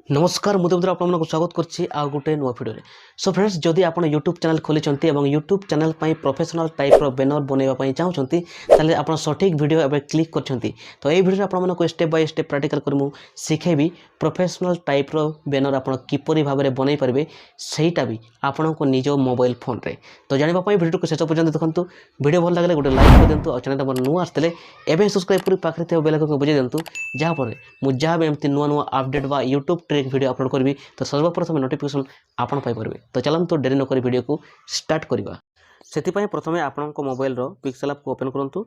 नमस्कार मुझे आपको स्वागत करछि आ गोटे नुआ भिडियो सो फ्रेंड्स जदि आप यूट्यूब चैनल खोली और यूट्यूब चैनल प्रोफेशनल टाइप रो बैनर बनवाई चाहते ताले आप सठिक वीडियो एवं क्लिक कर तो ये वीडियो आपको स्टेप बाय स्टेप प्रैक्टिकल कर शिखेबी प्रोफेशनल टाइप रो बैनर आप किपरि भाव में बनई पारे सहीटा भी आपण को निज मोबाइल फोन रे तो जानापी वीडियो को शेष पर्यंत देखो वीडियो भल लगे गोटे लाइक कर दिंतु और चैनल नुआ आसते एवं सब्सक्राइब कर पाखे बेल आइकन को बजाई दिंतु जहाँफल मुझे जहाँ भी एमती नुआ नुआ अपडेट बा यूट्यूब ट्रिक वीडियो अपलोड करी तो सर्वप्रथम नोटिफिकेशन आपण पाइपर तो चलते तो डेरी नक वीडियो को स्टार्ट करवा से प्रथम आपण मोबाइल पिक्सेल ऐप को ओपन करूँ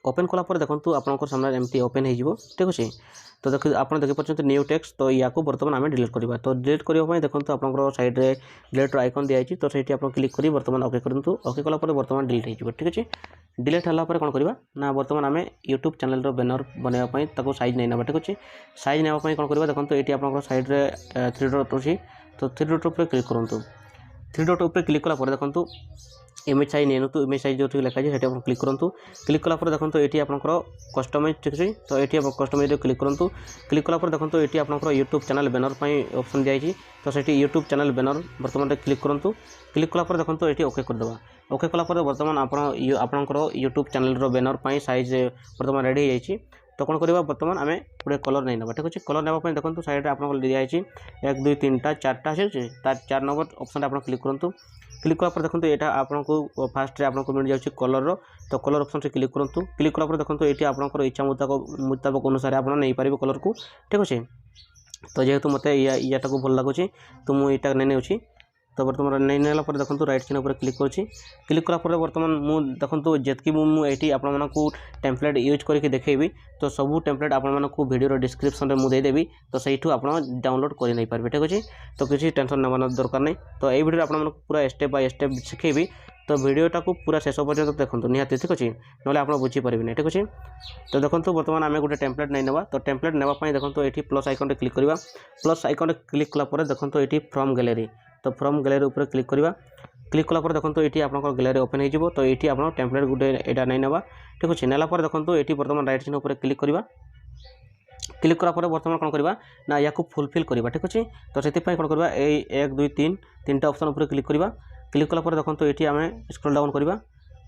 ओपन कलापर देखो आपंकर सामने एमती ओपन हो ठीक अच्छे तो देख आप देखिए न्यू टेक्स्ट तो या बर्तमान आम डिलीट करवा तो डिलीट करने देखो आप साइड में डिलीट आइकन दिखाई तो सही आप क्लिक कर बर्तमान ओके करूँ ओके कलापर बर्तमान डिलीट हो ठीक अच्छे डिलीट होगापर कौन करवा ना बर्तमान आम यूट्यूब चैनल बैनर बनवाई साइज नहीं ना ठीक अच्छे साइज नापी कौन करवा देखो ये आप साइड में थ्री डॉट अच्छी तो थ्री डॉट उपर क्लिक करूँ थ्री डॉट उपर क्लिक कलापर देखो इमेज साइज नहीं तो इमेज साइज जो लिखा है आप क्लिक करूँ क्लिक कलापर देखो ये आपंकर कस्टमाइज ठीक है तो ये कस्टमाइज क्लिक करूँ क्लिक कलापर देखो ये आपंकर यूट्यूब चैनल बैनर ऑप्शन दिखाई तो सही यूट्यूब चैनल बैनर बर्तमान क्लिक करूँ क्लिक कलापर देखो ये ओके करदे ओके कलापर बर्तमान आपंकर यूट्यूब चैनल बैनर साइज बर्तमान रेडी हो तो कौन करवा बर्तमान आम गोटे कलर नहीं ना ठीक अच्छे कलर नापी देखो साइड में आपको दिखाई 1 2 3 टा 4टा अच्छे 4 नंबर ऑप्शन आप क्लिक करूँ क्लिक कलापर देखो यहाँ आपको फास्ट आपको मिल जाए कलर तो कलर ऑप्शन से क्लिक करूँ क्लिक कलापर देखो ये आपंकर इच्छा मुताबक अनुसार आप नहीं पारे कलर को ठीक अच्छे तो जेहेतु मत याटा को भल लगुच तो मुझे नहीं नौची तो बर्तमान नहीं नाला देखो राइट चिन्ह पर क्लिक करुँची क्लिक कलापर बर्तमान मुझे देखो जितकी मुझे आपको टेम्पलेट यूज करके देखेबी तो सबू टेम्पलेट आपको वीडियो डिस्क्रिप्शन में मुझे देदेवी तो सहीठू आप डाउनलोड कर नहीं पारे ठीक अच्छे तो किसी टेंशन नवा दरकार नहीं तो ये वीडियो आपको पूरा स्टेप बाय स्टेप शिखेबी तो वीडियोटा को पूरा शेष पर्यटन देखो निहाती ठीक अच्छे ना आप बुझीपारे ठीक अच्छे तो देखो बर्तमान आम गोटे टेम्पलेट नहीं ना तो टेम्पलेट नापी देखो ये प्लस आइकन क्लिक करवा प्लस आइकन क्लिक कलापर देखो ये फ्रॉम गैलरी तो फ्रॉम गैलरी ऊपर क्लिक करवा क्लिक कलापर देखो ये आपंकर गैलरी ओपन हो तो ये आप टेम्पलेट गोटे यहाँ नहीं ना ठीक अच्छे नालापर देखो ये बर्तमान राइट चिन्ह पर क्लिक करवा क्लिक कलापर बर्तमान कौन करवा ना या फुलफिल करवा ठीक अच्छे तो से कौन करवा 1 2 3 3टा ऑप्शन ऊपर क्लिक करवा क्लिक कलापर देखो ये आम स्क्रॉल डाउन करवा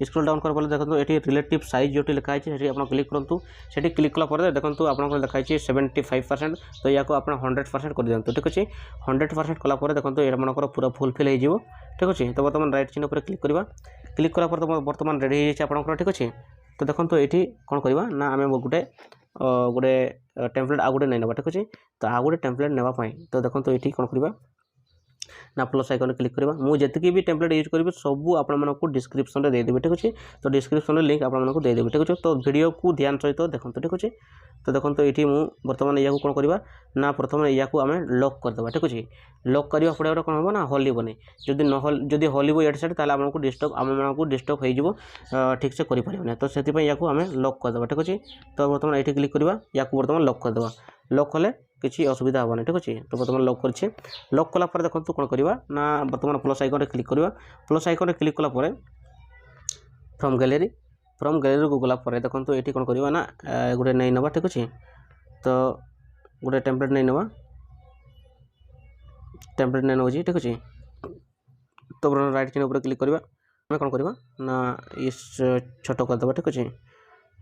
स्क्रॉल डाउन कर देखो ये रिलेटिव साइज जो लिखाई है आप क्लिक करूँ से क्लिक कलापर देखो आपको लिखाई 75% तो या आप 100% कर दिखाँ ठीक अच्छे 100% कलापर देखो ये आपंकर पूरा फुलफिल हो ठीक अच्छे तो बर्तमान राइट चिन्ह पर क्लिक करवा क्लिक कलापर तो बर्तमान रेडी हो आपंकर ठीक अच्छे तो देखो ये कौन करवा ना आम गोटे गोटे टेम्पलेट आ गोटे नहीं ना ठीक अच्छे तो आ गोटे टेम्पलेट नापी तो देखो ये कौन करवा ना प्लस आइकन क्लिक करवा मुझे जी भी टेम्पलेट यूज करी सबू आपको डिस्क्रिप्शन में देदेवी ठीक अच्छे तो डिस्क्रिप्शन में लिंक आपको देदेवी ठीक अच्छे तो वीडियो को ध्यान सहित देखो ठीक अच्छे तो देखो ये बर्तमान या कौन करवा ना प्रथम या आम लॉक करदे ठीक अच्छे लॉक करने पड़े कौन हम ना हल्बनी जदि हल्ब ये साइड ताल आमको डिस्टर्ब हो ठीक से करें तो से या आम लॉक करदे ठीक अच्छे तो बर्तमान ये क्लिक करवा या बर्तमान लॉक करदे लॉक कले किसी असुविधा हेनी ठीक अच्छे तो बर्तमान लॉक कर लॉक कलापर देखो कौन करवा ना बर्तमान प्लस आइकन क्लिक करवा प्लस आइकन क्लिक कलापर फ्रॉम गैलरी को गलापर देखो ये कौन करवा ना गोटे नहीं ना ठीक अच्छे तो गोटे टेम्पलेट नहीं ना टेम्पलेट नहीं नौ ठीक अच्छे तो राइट चिन्ह पर क्लिक करवा आम कौन करवा ना इस छोट करदे ठीक अच्छे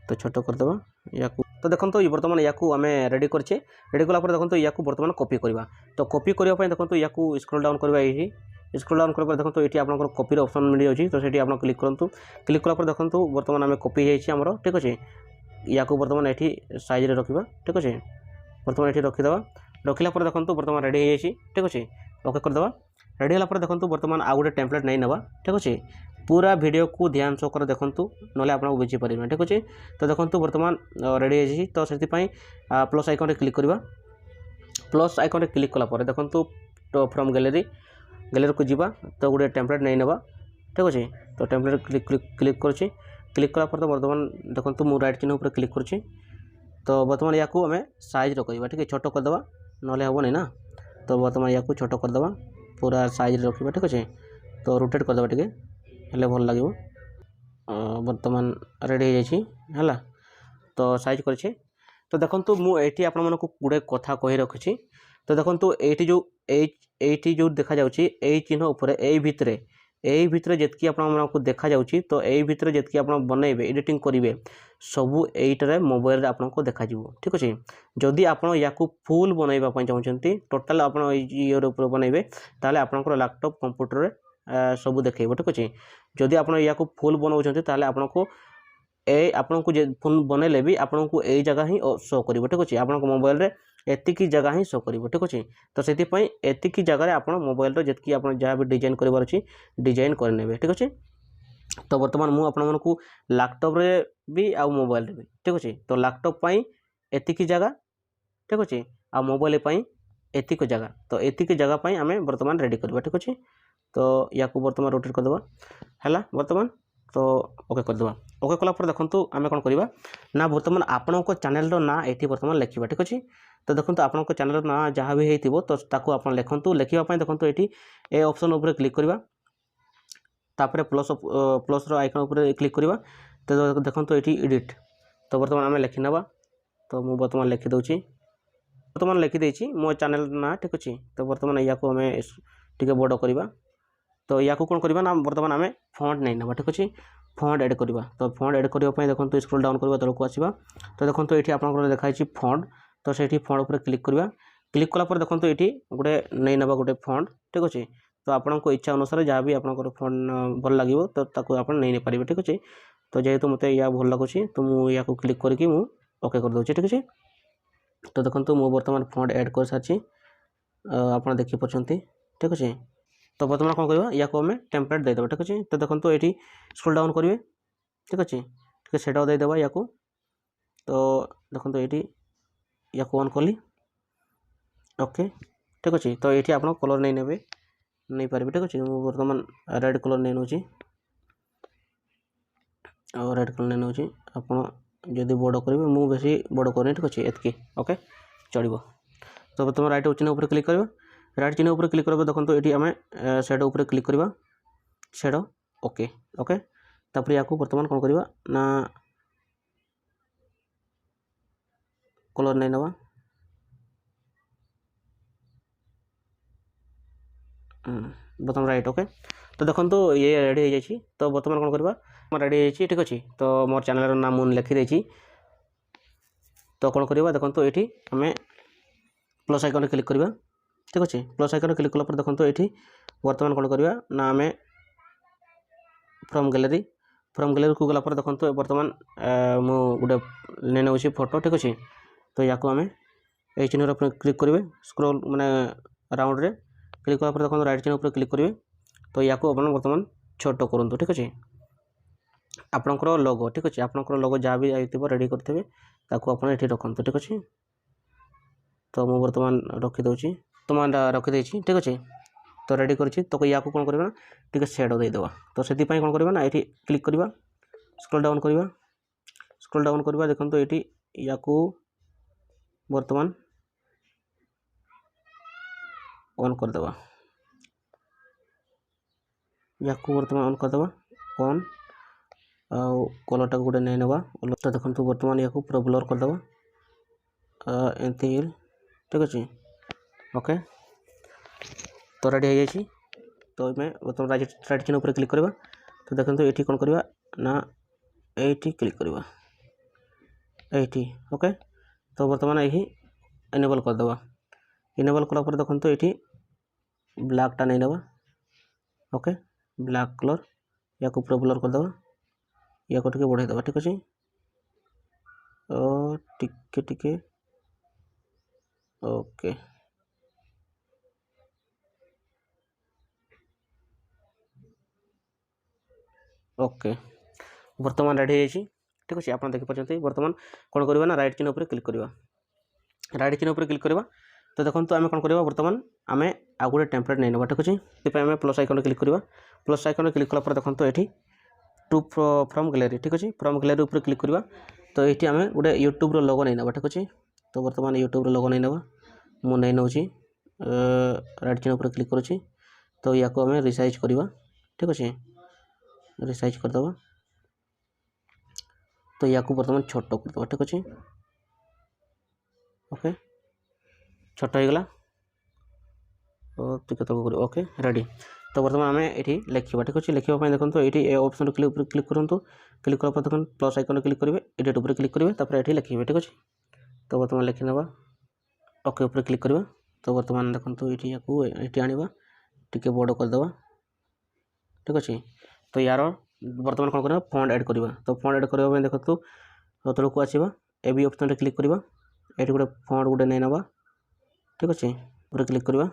तो छोट करदे या तो देखो ये बर्तमान या आम रेडी करे रेडी कलापर देखो या बर्तमान कॉपी करवा तो कॉपी करने देखो या स्क्रॉल डाउन करवा ये स्क्रॉल डाउन कर देखो ये आप कॉपी ऑप्शन मिल जाए तो ये आप क्लिक करूँ क्लिक कलापर देखो बर्तमान आम कॉपी होमर ठीक अच्छे या बर्तमान ये साइज रखा ठीक अच्छे बर्तमान ये रखीदे रखला देखो बर्तमान रेडी हो ठीक अच्छे ओके करदे रेडी होगापर देखो बर्तमान आ गोटे टेम्पलेट नहीं ना ठीक अच्छे पूरा वीडियो को ध्यान सहकार देखूँ ना आपको बुझीपारे ठीक अच्छे तो देखो बर्तमान रेडी हो तो से प्लस आइकन क्लिक करवा प्लस आइकन क्लिक कलापर देखो फ्रॉम गैलरी को जीवा तो गोटे टेम्पलेट नहीं ना ठीक अच्छे तो टेम्पलेट क्लिक कर क्लिक कलापर तो बर्तमान देखो मुझे राइट चिन्ह पर क्लिक कर तो बर्तमान या आम साइज रखा ठीक है छोट करदे ना हम नहीं ना तो बर्तमान या छोट करदे पूरा साइज रखा ठीक अच्छे तो रोटेट करदे टे हेल्ले भल लगे बर्तमान रेडी हो जाए तो साइज कर तो देखो मुझे आपको गोटे कथा कही रखी तो देखो এইটি जो देखा जाउची एई चिन्ह ऊपर एई भितरे जेतकी आपण मानकु देखा जाउची तो एई भितरे जेतकी आपण बनैबे एडिटिंग करिवे सबु एइटरे मोबाइल रे आपनको देखा जिवो ठीक अछि। जदि आपण याकू फुल बनैबा पय चाहउचंती टोटल आपण इयर ऊपर बनैबे ताले आपनकर लैपटॉप कंप्यूटर रे सबु देखैबो ठीक अछि। जदि आपण याकू फुल बनाउचंती ताले आपनको आपको जे फोन बनैले भी आपको यही जगह ही शो करिवो ठीक अछि। आपनको मोबाइल रे एतिकी जगह ही शो करिवो ठीक अछि। तो सेति पय एतिकी जगह रे आपण मोबाइल रे जेतकी आपण जहाँ भी डिजाइन करिवार अछि डिजाइन कर नेबे ठीक अछि। तो वर्तमान मु आपण मानकु लैपटॉप रे भी आ मोबाइल रे भी ठीक अछि। तो लैपटॉप पय एतिकी जगह ठीक अछि आ मोबाइल पय एतिकी जगह तो एतिकी जगह पय हमें वर्तमान रेडी करबा ठीक अछि। तो याकू वर्तमान रोटेट कर देबा हैला वर्तमान तो ओके कर देबा। ओके कला पर देखंतु आमे कोन करिबा ना वर्तमान आपनको चैनल रो ना एठी वर्तमान लिखिबा ठीक अछि। तो देखंतु आपनको चैनल रो ना जहाँ भी हेतिबो तो ताको आपण लिखंतु लिखिबा पय देखंतु एठी ए ऑप्शन ऊपर क्लिक करिबा तापरे प्लस रो आइकन ऊपर क्लिक करिबा तो देखंतु एठी एडिट तो वर्तमान आमे लिखि नबा। तो मु वर्तमान लिखि दउची वर्तमान लिखि देछि मो चैनल ना ठीक अछि। तो वर्तमान याको हमें टिके बड़ करिबा तो याकू कोन करिबा ना वर्तमान आमे फॉन्ट नै नबा ठीक अछि। फॉन्ट ऐड करिबा तो फॉन्ट ऐड करिबा पय देखंतु स्क्रॉल डाउन करिबा तलको आसीबा तो देखंतु एठी आपनकर देखाइ छि फॉन्ट तो सेठी फॉन्ट ऊपर क्लिक करिबा क्लिक कला पर देखंतु एठी गुटे नै नबा गुटे फॉन्ट ठीक अछि। तो आपनको इच्छा अनुसार जहाँ भी आपनकर फॉन्ट भल लागिवो तो ताको आपण नै नै पारिबे ठीक अछि। तो जेहेतु मते या भल लागुछि तो मु याकू क्लिक करके मु ओके कर दउछि ठीक अछि। तो देखंतु मु वर्तमान फॉन्ट ऐड कर साछि आपण देखि परछंती ठीक अछि। तो वर्तमान कोन करबा याको हमें टेम्पलेट दे देबा ठीक अछि। तो देखंतु एठी स्क्रॉल डाउन करिवे ठीक अछि ठीक सेटा दे देबा याकू। तो देखंतु एठी याकू ऑन कली ओके ठीक अछि। तो एठी आपण कलर नै नेबे नै पारिबे ठीक अछि। मु वर्तमान रेड कलर नै नउछि और रेड कलर नै नउछि आपण जदि बड़ करिवे मु बेसी बड़ करने ठीक अछि एतकी ओके चलिबो। तो वर्तमान राइट चिन्ह ऊपर क्लिक करबा राइट चिन्ह ऊपर क्लिक करबा देखंतु एठी हमें शेडो ऊपर क्लिक करबा शेडो ओके ओके तापर याकू वर्तमान कोन करबा ना कलर नै नबा बटन राइट ओके। तो देखंतु ये रेडी हो जाइछि। तो वर्तमान कोन करबा रेडी हो जाइछि ठीक अछि। तो मोर चैनल रो नाम मु लिखि देछि तो कोन करबा देखंतु एठी हमें प्लस आइकन क्लिक करबा ठीक अछि। प्लस आइकन क्लिक कला पर देखंतु एठी वर्तमान कोन करबा ना हमें फ्रॉम गैलरी को गला पर देखंतु वर्तमान मु गुडे नै नउछि फोटो ठीक अछि। तो याको हमें ए चिन्ह ऊपर क्लिक करिवे स्क्रॉल माने राउंड रे क्लिक कला पर देखंतु राइट चिन्ह ऊपर क्लिक करिवे तो याको अपन वर्तमान छोटो करंतु ठीक अछि। आपनकर लोगो ठीक अछि आपनकर लोगो जहाँ भी आइतिबो रेडी करथिबे ताको अपन एठी रखंतु ठीक अछि। तो मु वर्तमान रखि दउछि तो मान रखि देछि ठीक अछि। तो रेडी करछि तो याकू कोन करबा ठीक शेडो दे देबा। तो सेति पय कोन करबा ना एठी क्लिक करबा स्क्रॉल डाउन करबा देखंतु एठी याकू वर्तमान ऑन कर देबा याकू वर्तमान ऑन कर देबा ऑन आ कलर टा गुडे नै नबा तो देखंतु वर्तमान याकू पूरा ब्लर कर देबा एंती ठीक अछि ओके। तो रेडी हो जाइछि। तो मैं वर्तमान राइट चिन्ह ऊपर क्लिक करबा तो देखंतु एठी कोन करबा ना एठी क्लिक करबा एठी ओके। तो वर्तमान एही इनेबल कर देबा इनेबल कला पर देखंतु एठी ब्लैक टा नै नबा ओके ब्लैक कलर याकू पूरा ब्लर कर देबा याकू टिके बढ़ाई देबा ठीक अछि। टिके टिके ओके ओके वर्तमान रेडी हो ठीक अच्छे। आप देखी पार्टी वर्तमान कौन करवा ना राइट चिन्ह क्लिक करवा राइट चिन्ह क्लिक करवा तो देखो आम कौन करवा वर्तमान आम आउ गोटे टेम्पलेट नहीं ना ठीक अच्छे। आम प्लस आइकन क्लिक करवा प्लस आइकन क्लिक कला देखो ये टू फ्रॉम गैलरी ठीक अच्छे फ्रॉम गैलरी ऊपर क्लिक करवा तो ये आम गोटे यूट्यूब लोगो नहीं ना ठीक अच्छे। तो वर्तमान यूट्यूब लोगो नहीं ना मु नहीं नौ राइट चिन्ह क्लिक करुँची तो या आम रिसाइज करवा ठीक अच्छे रिसाइज करदे तो या बर्तमान छोट करदे ठीक अच्छे ओके छोट हो गला ଟିକେ ତଳକୁ କରିବ ओके रेडी। तो बर्तमान आम ये लिखा ठीक अच्छे लिखापी देखो ये ऑप्शन क्लिक करूँ क्लिक कला देखो प्लस आइकन क्लिक करेंगे एडिट उपर क्लिक करेंगे तापर ये लिखे ठीक अच्छे। तो बर्तमान लिखी ना ओके उपर क्लिक करवा। तो बर्तमान देखो ये आने टी बड़ करदे ठीक अच्छे। तो यार बर्तमान कौन करवा फंड ऐड करवा। तो फंड ऐड करने देखो तौक आसवा ए भी ऑप्शन क्लिक करवा ये गोटे फंड गोटे नहीं नवा ठीक अच्छे पूरा क्लिक करवा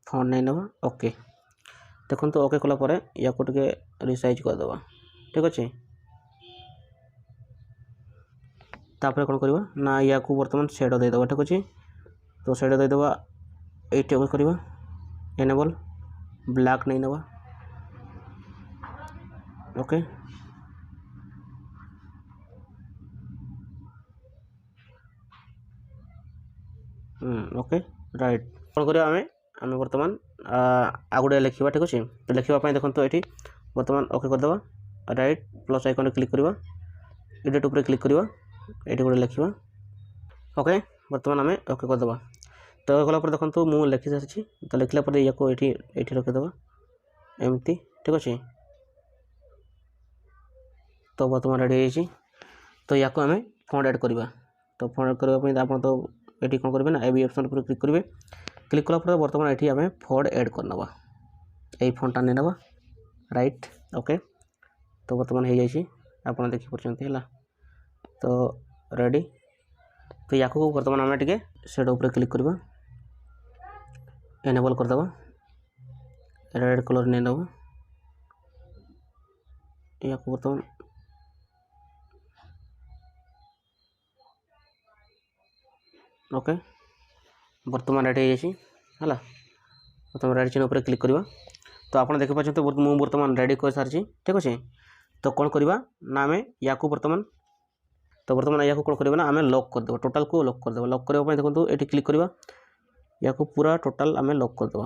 फंड नहीं नवा ओके। देखो तो ओके कलापर या रिसाइज करदे ठीक अच्छे। तापर कौन करवा ना या बर्तमान शेड देदेबा ठीक अच्छे। तो शेड देदेबा ये करवा एनेबल ब्लैक नहीं नवा ओके। ओके राइट कौन करवा आम बर्तमान आगुड़े लिखा ठीक अच्छे। तो लिखापी देखो तो ये बर्तमान ओके करदे राइट प्लस आइकन क्लिक करवा एडिट उपर क्लिक करवा ये गोटे लिखा ओके। बर्तमान आम ओके करदे। तो गलापर देखो तो मुझे लिखी सारी तो लिखला या रखीदे एमती ठीक अच्छे। तो बर्तमान रेडी है। तो या आम फंड ऐड करवा। तो फंड ऐड करने आप तो ये कौन करेंगे ना ए ऑप्शन पर क्लिक करेंगे क्लिक कलापर बर्तमान ये आम फंड ऐड करनवा यही फंडटा नहीं नवा राइट ओके। तो बर्तमान हो जाए आप देखिए है। तो रेडी। तो या बर्तमान आम टे शेड उपर क्लिक करवा एनेबल करदे रेड कलर नहीं नवा या बर्तमान ओके। बर्तमान रेडी है बर्तमान रेडी चिन्ह उपर क्लिक करवा। तो आप देखिए तो मुझे बर्तमान रेडी कर सारी ठीक अच्छे। तो कौन करवा ना आम या बर्तमान तो बर्तमान या कौन करवा ना आम लॉक करदे टोटाल को लॉक करदे लॉक करने देखो ये क्लिक करवा या पूरा टोटाल आम लॉक करदे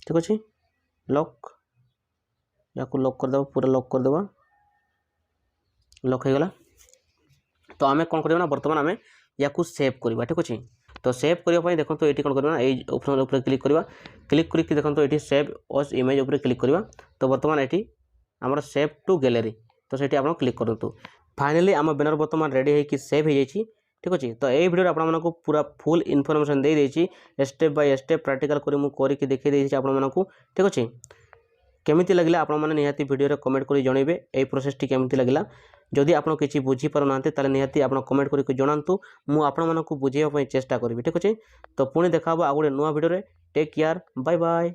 ठीक अच्छे। लॉक या लॉक करदे पूरा लॉक करदे लॉक हो गला। तो आम कौन करवा ना बर्तमान आम या सेव करवा ठीक अच्छे। तो सेव करने देखो तो ये कौन करवा ये ऑप्शन उपर क्लिक करवा क्लिक करके देखो तो ये सेव अस इमेज उपर क्लिक करवा। तो बर्तमान ये आमर सेव टू गैलरी तो ये आप क्लिक करूँ। फाइनाली आम बैनर बर्तमान रेडी होगी सेव हो जाए ठीक अच्छे। तो ये वीडियो आपको पूरा फुल इनफॉरमेशन दे देछि स्टेप बाय स्टेप प्रैक्टिकल करके देखी देछि आपको ठीक अच्छे। केमिति लगला आपण माने निहाती वीडियो रे कमेंट करी जणेबे ए प्रोसेस टी केमिति लगला। जदि आपण किछि बुझी पारु नांते ताले निहाती आपण कमेंट करी जणांतु मु आपण मानकु बुझेबा पई चेष्टा करबी ठीक अच्छे। तो पुणी देखाबो आ गुटे नुवा वीडियो रे टेक केयर बाय बाय।